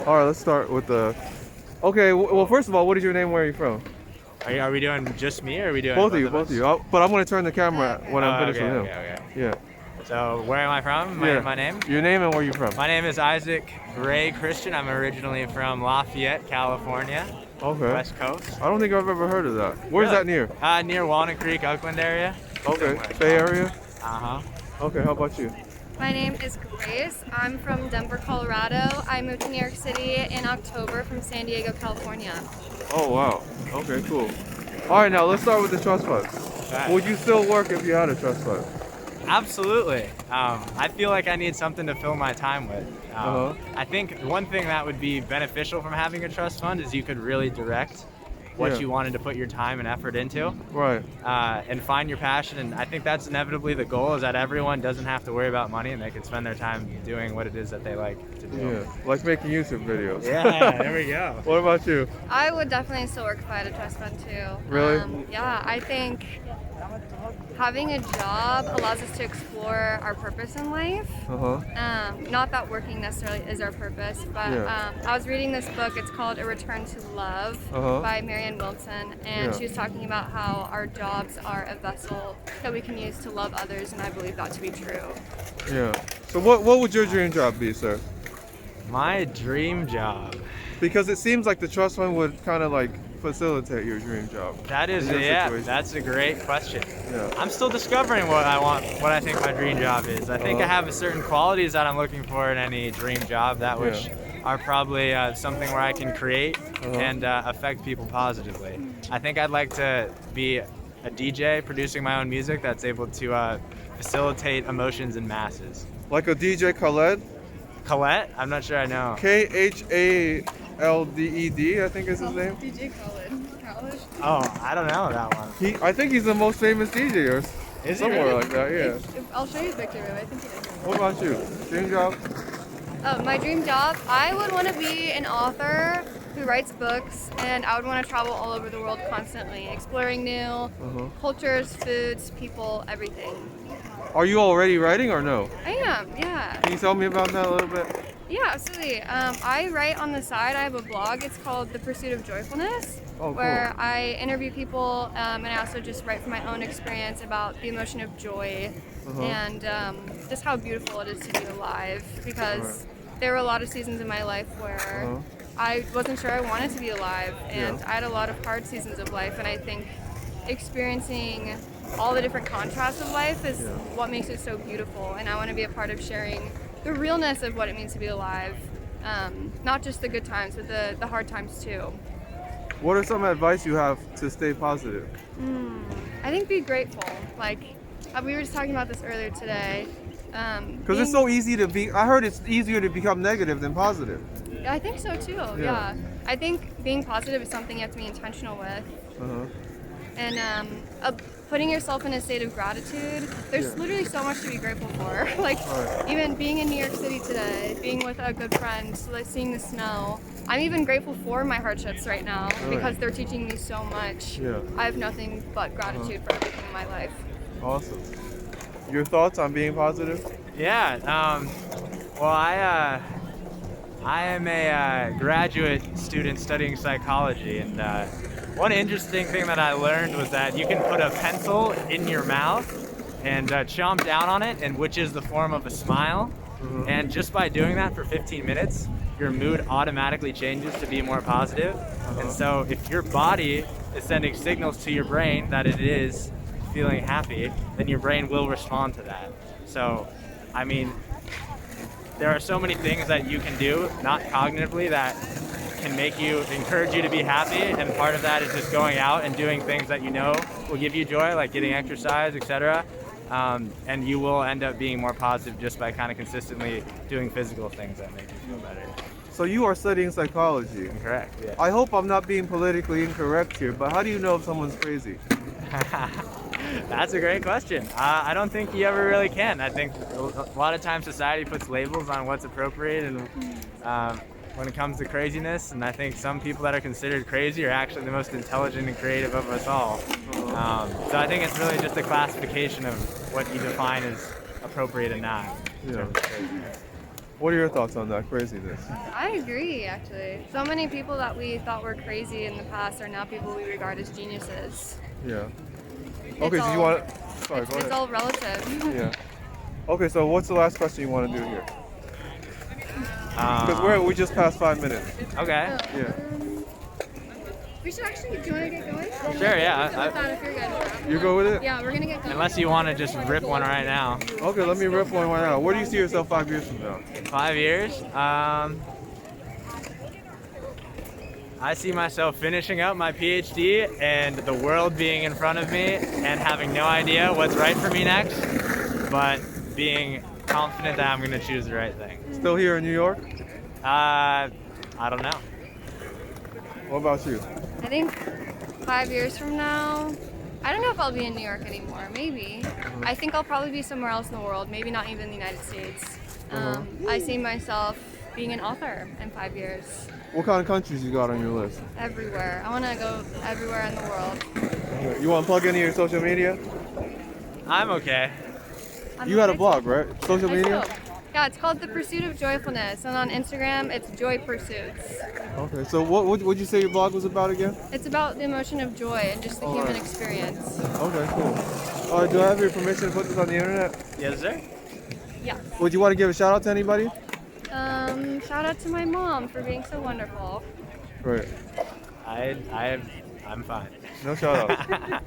All right, let's start with the. Okay, well, first of all, what is your name? Where are you from? Are we doing just me, or are we doing Both of us? you. But I'm gonna turn the camera when I'm finished with him. Okay. Yeah. So where am I from? My name? Your name and where you from? My name is Isaac Ray Christian. I'm originally from Lafayette, California. Okay. West Coast. I don't think I've ever heard of that. Where's that near? Near Walnut Creek, Oakland area. Okay. Bay Area? Uh-huh. Okay, how about you? My name is Grace. I'm from Denver, Colorado. I moved to New York City in October from San Diego, California. Oh, wow. Okay, cool. All right, now let's start with the trust fund. Okay. Would you still work if you had a trust fund? Absolutely. I feel like I need something to fill my time with. I think one thing that would be beneficial from having a trust fund is you could really direct what you wanted to put your time and effort into. Right. And find your passion. And I think that's inevitably the goal, is that everyone doesn't have to worry about money and they can spend their time doing what it is that they like to do. Yeah, like making YouTube videos. Yeah, there we go. What about you? I would definitely still work if I had a trust fund too. Really? Yeah, I think having a job allows us to explore our purpose in life. Not that working necessarily is our purpose, but I was reading this book. It's called A Return to Love by Marianne Wilson, and she was talking about how our jobs are a vessel that we can use to love others, and I believe that to be true. Yeah. So what would your dream job be, sir? My dream job. Because it seems like the trust fund would kind of like facilitate your dream job. That is, that's a great question. Yeah. I'm still discovering what I think my dream job is. I think I have certain qualities that I'm looking for in any dream job, which are probably something where I can create and affect people positively. I think I'd like to be a DJ producing my own music that's able to facilitate emotions in masses. Like a DJ Khaled? Colette? I'm not sure I know. Khaled, I think is his name. DJ Khaled. Oh, I don't know that one. I think he's the most famous DJ or Is he somewhere really? like that, yeah. I'll show you a picture of him. I think he is. What about you? Dream job? My dream job, I would want to be an author who writes books, and I would want to travel all over the world constantly, exploring new cultures, foods, people, everything. Are you already writing or no? I am, yeah. Can you tell me about that a little bit? Yeah, absolutely. I write on the side. I have a blog. It's called The Pursuit of Joyfulness, where I interview people, and I also just write from my own experience about the emotion of joy and just how beautiful it is to be alive, because there were a lot of seasons in my life where I wasn't sure I wanted to be alive, and I had a lot of hard seasons of life, and I think experiencing all the different contrasts of life is what makes it so beautiful, and I want to be a part of sharing the realness of what it means to be alive, not just the good times, but the hard times too. What are some advice you have to stay positive? I think be grateful. Like, we were just talking about this earlier today. Because it's so easy to be, I heard it's easier to become negative than positive. I think so too, yeah. I think being positive is something you have to be intentional with. And putting yourself in a state of gratitude. There's literally so much to be grateful for. Like, even being in New York City today, being with a good friend, like seeing the snow. I'm even grateful for my hardships right now because they're teaching me so much. I have nothing but gratitude for everything in my life. Awesome. Your thoughts on being positive? Yeah. Well, I am a graduate student studying psychology, and one interesting thing that I learned was that you can put a pencil in your mouth and chomp down on it, and which is the form of a smile. And just by doing that for 15 minutes, your mood automatically changes to be more positive. And so if your body is sending signals to your brain that it is feeling happy, then your brain will respond to that. So, I mean, there are so many things that you can do, not cognitively, that can encourage you to be happy, and part of that is just going out and doing things that you know will give you joy, like getting exercise, etc. And you will end up being more positive just by kind of consistently doing physical things that make you feel better. So you are studying psychology? Correct, yeah. I hope I'm not being politically incorrect here, but how do you know if someone's crazy? That's a great question. I don't think you ever really can. I think a lot of times society puts labels on what's appropriate and when it comes to craziness, and I think some people that are considered crazy are actually the most intelligent and creative of us all. So I think it's really just a classification of what you define as appropriate and not. In terms of craziness. What are your thoughts on that craziness? I agree, actually. So many people that we thought were crazy in the past are now people we regard as geniuses. Yeah. It's Okay, so you all- want? Sorry, go It's ahead. all relative. Yeah. Okay, so what's the last question you want to do here? Because we just passed 5 minutes. Okay. Yeah. We should actually, do you want to get going? Sure, yeah. If you're good. You go with it? Yeah, we're going to get going. Unless you want to just rip one right now. Okay, let me rip one right now. Where do you see yourself 5 years from now? 5 years? I see myself finishing up my PhD and the world being in front of me and having no idea what's right for me next, but being confident that I'm going to choose the right thing. Still here in New York? I don't know. What about you? I think 5 years from now, I don't know if I'll be in New York anymore. Maybe. I think I'll probably be somewhere else in the world. Maybe not even the United States. I see myself being an author in 5 years. What kind of countries you got on your list? Everywhere. I want to go everywhere in the world. Okay. You want to plug any of your social media? I'm okay. You had a blog, right? Social I media? do. Yeah, it's called The Pursuit of Joyfulness, and on Instagram, it's Joy Pursuits. Okay, so what would you say your blog was about again? It's about the emotion of joy and just the human experience. Okay, cool. Do I have your permission to put this on the internet? Yes, sir. Yeah. Would you want to give a shout out to anybody? Shout out to my mom for being so wonderful. Right. I'm fine. No shout out.